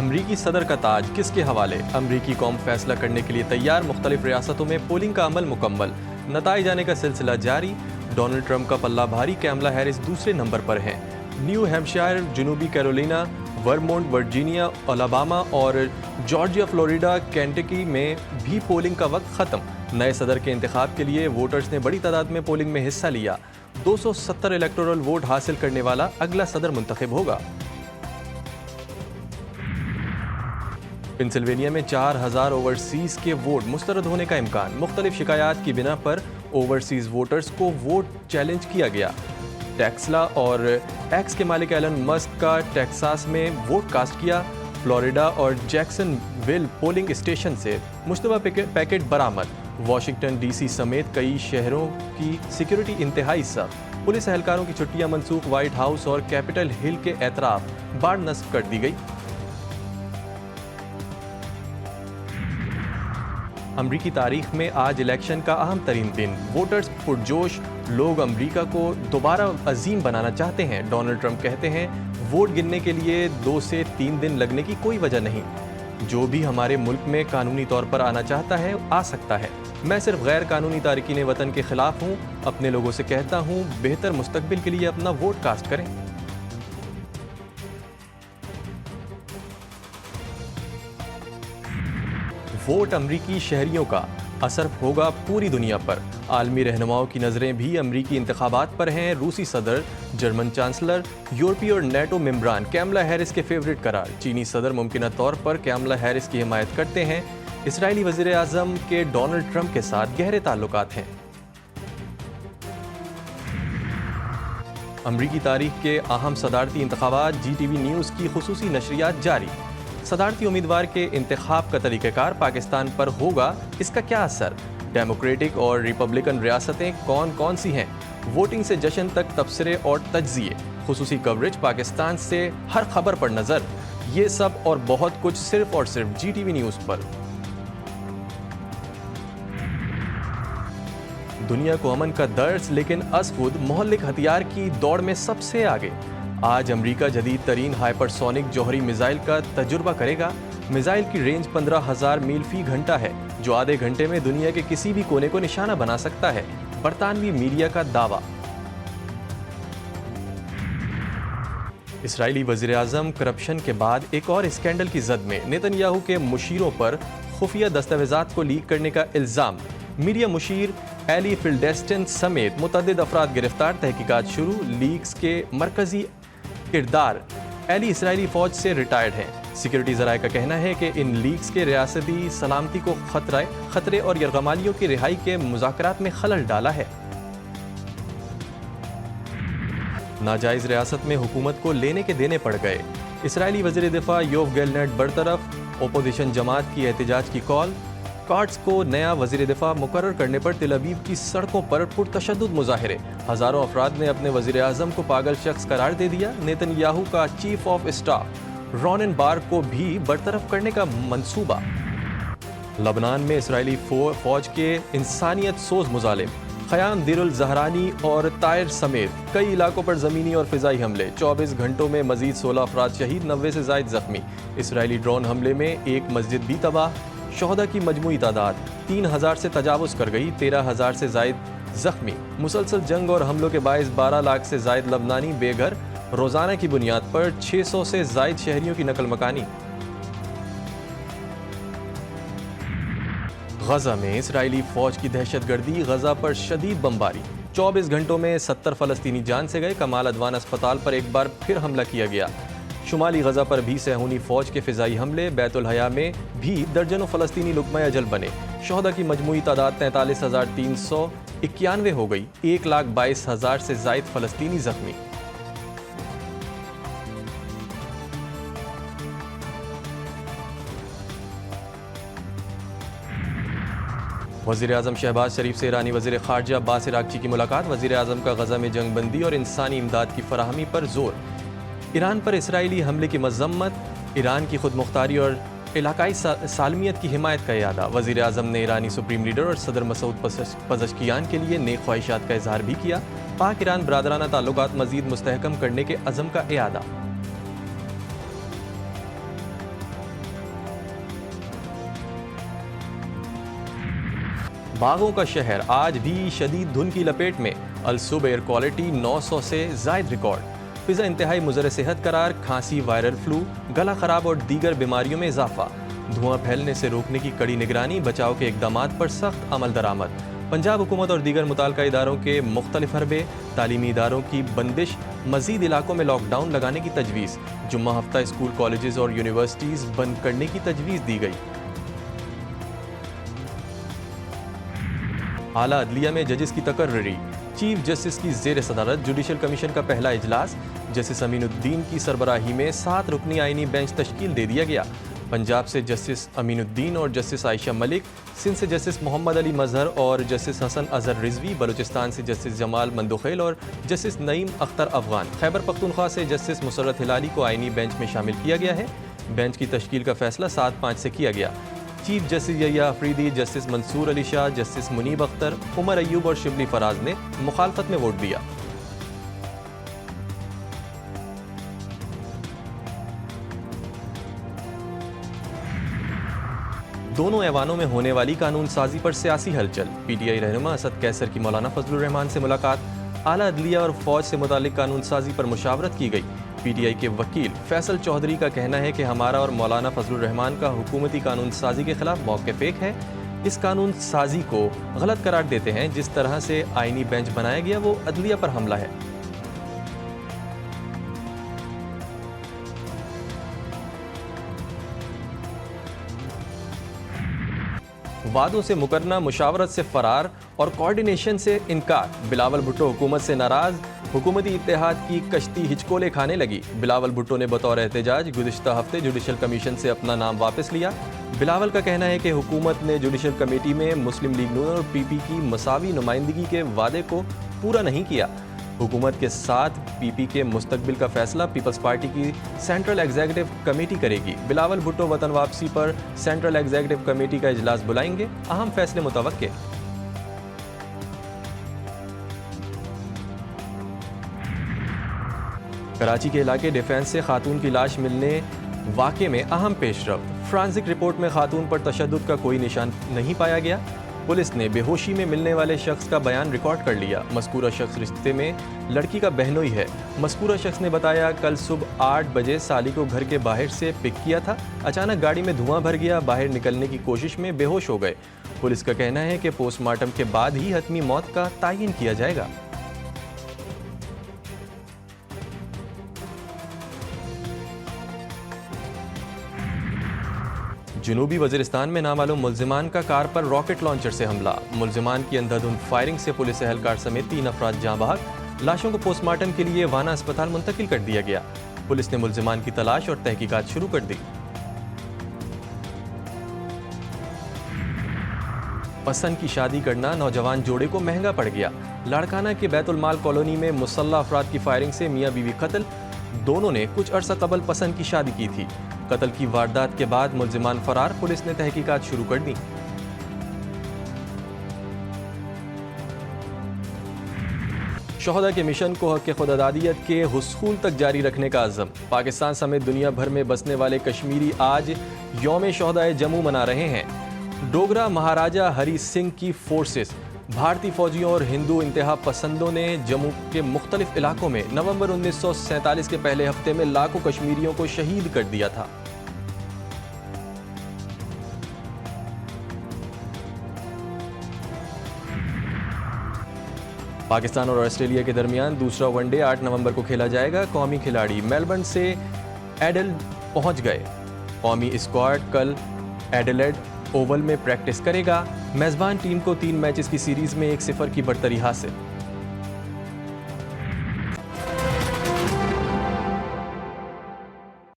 امریکی صدر کا تاج کس کے حوالے؟ امریکی قوم فیصلہ کرنے کے لیے تیار، مختلف ریاستوں میں پولنگ کا عمل مکمل، نتائج آنے کا سلسلہ جاری۔ ڈونلڈ ٹرمپ کا پلہ بھاری، کیملا ہیرس دوسرے نمبر پر ہیں۔ نیو ہیمپشائر، جنوبی کیرولینا، ورمونٹ، ورجینیا، الاباما اور جارجیا، فلوریڈا، کینٹکی میں بھی پولنگ کا وقت ختم۔ نئے صدر کے انتخاب کے لیے ووٹرز نے بڑی تعداد میں پولنگ میں حصہ لیا۔ 270 الیکٹورل ووٹ حاصل کرنے والا اگلا صدر منتخب ہوگا۔ پنسلوینیا میں 4000 اوورسیز کے ووٹ مسترد ہونے کا امکان، مختلف شکایات کی بنا پر اوورسیز ووٹرز کو ووٹ چیلنج کیا گیا۔ ٹیسلا اور ایکس کے مالک ایلن مسک کا ٹیکساس میں ووٹ کاسٹ کیا۔ فلوریڈا اور جیکسن ویل پولنگ اسٹیشن سے مشتبہ پیکٹ برآمد۔ واشنگٹن ڈی سی سمیت کئی شہروں کی سیکیورٹی انتہائی سخت، پولیس اہلکاروں کی چھٹیاں منسوخ۔ وائٹ ہاؤس اور کیپٹل ہل کے اطراف باڑ نصب کر دی گئی۔ امریکی تاریخ میں آج الیکشن کا اہم ترین دن، ووٹرز پرجوش، لوگ امریکہ کو دوبارہ عظیم بنانا چاہتے ہیں۔ ڈونلڈ ٹرمپ کہتے ہیں ووٹ گننے کے لیے 2 سے 3 دن لگنے کی کوئی وجہ نہیں۔ جو بھی ہمارے ملک میں قانونی طور پر آنا چاہتا ہے آ سکتا ہے۔ میں صرف غیر قانونی تارکین وطن کے خلاف ہوں۔ اپنے لوگوں سے کہتا ہوں بہتر مستقبل کے لیے اپنا ووٹ کاسٹ کریں۔ ووٹ امریکی شہریوں کا اثر ہوگا پوری دنیا پر۔ عالمی رہنماؤں کی نظریں بھی امریکی انتخابات پر ہیں۔ روسی صدر، جرمن چانسلر، یورپی اور نیٹو ممبران کیملا ہیرس کے فیورٹ قرار۔ چینی صدر ممکنہ طور پر کیملا ہیرس کی حمایت کرتے ہیں۔ اسرائیلی وزیر اعظم کے ڈونلڈ ٹرمپ کے ساتھ گہرے تعلقات ہیں۔ امریکی تاریخ کے اہم صدارتی انتخابات، جی ٹی وی نیوز کی خصوصی نشریات جاری۔ صدارتی امیدوار کے انتخاب کا طریقہ کار پاکستان پر ہوگا، اس کا کیا اثر؟ ڈیموکریٹک اور ریپبلکن ریاستیں کون کون سی ہیں؟ ووٹنگ سے جشن تک تبصرے اور تجزیے، خصوصی کوریج پاکستان سے ہر خبر پر نظر۔ یہ سب اور بہت کچھ صرف اور صرف جی ٹی وی نیوز پر۔ دنیا کو امن کا درس، لیکن از خود مہلک ہتھیار کی دوڑ میں سب سے آگے۔ آج امریکہ جدید ترین ہائپر سونک جوہری میزائل کا تجربہ کرے گا۔ میزائل کی رینج 15,000 میل فی گھنٹہ ہے، جو آدھے گھنٹے میں دنیا کے کسی بھی کونے کو نشانہ بنا سکتا ہے، برطانوی میڈیا کا دعویٰ۔ اسرائیلی وزیر اعظم کرپشن کے بعد ایک اور اسکینڈل کی زد میں، نیتن یاہو کے مشیروں پر خفیہ دستاویزات کو لیک کرنے کا الزام۔ میڈیا مشیر ایلی فلڈسٹن سمیت متعدد افراد گرفتار، تحقیقات شروع۔ لیکس کے مرکزی کردار ایلی اسرائیلی فوج سے ریٹائرڈ ہیں۔ سیکیورٹی ذرائع کا کہنا ہے کہ ان لیکس کے ریاستی سلامتی کو خطرے اور یرغمالیوں کی رہائی کے مذاکرات میں خلل ڈالا ہے۔ ناجائز ریاست میں حکومت کو لینے کے دینے پڑ گئے، اسرائیلی وزیر دفاع یوف گیلنٹ برطرف۔ اپوزیشن جماعت کی احتجاج کی کال۔ کارٹس کو نیا وزیر دفاع مقرر کرنے پر تل ابیب کی سڑکوں پر پرتشدد مظاہرے، ہزاروں افراد نے اپنے وزیر اعظم کو پاگل شخص قرار دے دیا۔ نیتن یاہو کا چیف آف اسٹاف رونن بار کو بھی برطرف کرنے کا منصوبہ۔ لبنان میں اسرائیلی فوج کے انسانیت سوز مظالم، خیام دیر الزہرانی اور طائر سمیت کئی علاقوں پر زمینی اور فضائی حملے۔ 24 گھنٹوں میں مزید 16 افراد شہید، 90 سے زائد زخمی۔ اسرائیلی ڈرون حملے میں ایک مسجد بھی تباہ۔ شہداء کی مجموعی تعداد 3000 سے تجاوز کر گئی، 13000 سے زائد زخمی۔ مسلسل جنگ اور حملوں کے باعث 12 لاکھ سے زائد لبنانی بے گھر، روزانہ کی بنیاد پر 600 سے زائد شہریوں کی نقل مکانی۔ غزہ میں اسرائیلی فوج کی دہشت گردی، غزہ پر شدید بمباری۔ 24 گھنٹوں میں 70 فلسطینی جان سے گئے، کمال عدوان اسپتال پر ایک بار پھر حملہ کیا گیا۔ شمالی غزہ پر بھی صہیونی فوج کے فضائی حملے، بیت الحیا میں بھی درجنوں فلسطینی لقمہ اجل بنے۔ شہداء کی مجموعی تعداد 43,391 ہو گئی، 1,22,000 سے زائد فلسطینی زخمی۔ وزیر اعظم شہباز شریف سے ایرانی وزیر خارجہ عباس عراقچی کی ملاقات۔ وزیر اعظم کا غزہ میں جنگ بندی اور انسانی امداد کی فراہمی پر زور۔ ایران پر اسرائیلی حملے کی مذمت، ایران کی خود مختاری اور علاقائی سالمیت کی حمایت کا اعادہ۔ وزیر اعظم نے ایرانی سپریم لیڈر اور صدر مسعود پزشکیان کے لیے نیک خواہشات کا اظہار بھی کیا۔ پاک ایران برادرانہ تعلقات مزید مستحکم کرنے کے عزم کا اعادہ۔ باغوں کا شہر آج بھی شدید دھند کی لپیٹ میں، الصبح ایئر کوالٹی 900 سے زائد ریکارڈ، فضا انتہائی مضر صحت قرار، کھانسی، وائرل فلو، گلا خراب اور دیگر بیماریوں میں اضافہ، دھواں پھیلنے سے روکنے کی کڑی نگرانی، بچاؤ کے اقدامات پر سخت عمل درآمد، پنجاب حکومت اور دیگر متعلقہ اداروں کے مختلف حربے، تعلیمی اداروں کی بندش، مزید علاقوں میں لاک ڈاؤن لگانے کی تجویز، جمعہ ہفتہ اسکول، کالجز اور یونیورسٹیز بند کرنے کی تجویز دی گئی۔ اعلیٰ عدلیہ میں ججز کی تقرری، چیف جسٹس کی زیر صدارت جوڈیشل کمیشن کا پہلا اجلاس، جسٹس امین الدین کی سربراہی میں 7 رکنی آئینی بینچ تشکیل دے دیا گیا۔ پنجاب سے جسٹس امین الدین اور جسٹس عائشہ ملک، سندھ سے جسٹس محمد علی مظہر اور جسٹس حسن اظہر رضوی، بلوچستان سے جسٹس جمال مندوخیل اور جسٹس نعیم اختر افغان، خیبر پختونخوا سے جسٹس مسرت ہلالی کو آئینی بینچ میں شامل کیا گیا ہے۔ بینچ کی تشکیل کا فیصلہ 7-5 سے کیا گیا۔ چیف جسٹس یحییٰ افریدی، جسٹس منصور علی شاہ، جسٹس منیب اختر، عمر ایوب اور شبلی فراز نے مخالفت میں ووٹ دیا۔ دونوں ایوانوں میں ہونے والی قانون سازی پر سیاسی ہلچل، پی ٹی آئی رہنما اسد کیسر کی مولانا فضل الرحمان سے ملاقات، اعلیٰ عدلیہ اور فوج سے متعلق قانون سازی پر مشاورت کی گئی۔ پی ٹی آئی کے وکیل فیصل چودھری کا کہنا ہے کہ ہمارا اور مولانا فضل الرحمان کا حکومتی قانون سازی کے خلاف موقف ایک ہے، اس قانون سازی کو غلط قرار دیتے ہیں، جس طرح سے آئینی بینچ بنایا گیا وہ عدلیہ پر حملہ ہے۔ وعدوں سے مکرنا، مشاورت سے فرار اور کوارڈینیشن سے انکار، بلاول بھٹو حکومت سے ناراض، حکومتی اتحاد کی کشتی ہچکولے کھانے لگی۔ بلاول بھٹو نے بطور احتجاج گزشتہ ہفتے جوڈیشل کمیشن سے اپنا نام واپس لیا۔ بلاول کا کہنا ہے کہ حکومت نے جوڈیشل کمیٹی میں مسلم لیگ نون اور پی پی کی مساوی نمائندگی کے وعدے کو پورا نہیں کیا۔ حکومت کے ساتھ پی پی کے مستقبل کا فیصلہ پیپلز پارٹی کی سینٹرل ایگزیکٹو کمیٹی کرے گی۔ بلاول بھٹو وطن واپسی پر سینٹرل ایگزیکٹو کمیٹی کا اجلاس بلائیں گے، اہم فیصلے متوقع۔ کراچی کے علاقے ڈیفینس سے خاتون کی لاش ملنے واقعے میں اہم پیش رفت، فرانزک رپورٹ میں خاتون پر تشدد کا کوئی نشان نہیں پایا گیا۔ پولیس نے بے ہوشی میں ملنے والے شخص کا بیان ریکارڈ کر لیا۔ مذکورہ شخص رشتے میں لڑکی کا بہنوئی ہے۔ مذکورہ شخص نے بتایا کل صبح 8 بجے سالی کو گھر کے باہر سے پک کیا تھا، اچانک گاڑی میں دھواں بھر گیا، باہر نکلنے کی کوشش میں بے ہوش ہو گئے۔ پولیس کا کہنا ہے کہ پوسٹ مارٹم کے بعد ہی حتمی موت کا تعین کیا جائے گا۔ جنوبی وزیرستان میں نامعلوم ملزمان کا کار پر راکٹ لانچر سے حملہ، ملزمان کی اندھادھند فائرنگ سے پولیس اہلکار سمیت 3 افراد جاں بحق، لاشوں کو پوسٹ مارٹم کے لیے وانا اسپتال منتقل کر دیا گیا۔ پولیس نے ملزمان کی تلاش اور تحقیقات شروع کر دی۔ پسند کی شادی کرنا نوجوان جوڑے کو مہنگا پڑ گیا۔ لاڑکانہ کے بیت المال کالونی میں مسلح افراد کی فائرنگ سے میاں بیوی قتل، دونوں نے کچھ عرصہ قبل پسند کی شادی کی تھی۔ قتل کی واردات کے بعد ملزمان فرار، پولیس نے تحقیقات شروع کر دی۔ شہداء کے مشن کو حق خودارادیت کے حصول تک جاری رکھنے کا عزم، پاکستان سمیت دنیا بھر میں بسنے والے کشمیری آج یوم شہداء جموں منا رہے ہیں۔ ڈوگرا مہاراجہ ہری سنگھ کی فورسز، بھارتی فوجیوں اور ہندو انتہا پسندوں نے جموں کے مختلف علاقوں میں نومبر 1947 کے پہلے ہفتے میں لاکھوں کشمیریوں کو شہید کر دیا تھا۔ پاکستان اور آسٹریلیا کے درمیان دوسرا ون ڈے 8 نومبر کو کھیلا جائے گا۔ قومی کھلاڑی میلبرن سے ایڈیلیڈ پہنچ گئے۔ قومی اسکواڈ کل ایڈیلیڈ اوول میں پریکٹس کرے گا۔ میزبان ٹیم کو 3 میچز کی سیریز میں 1-0 کی برتری حاصل۔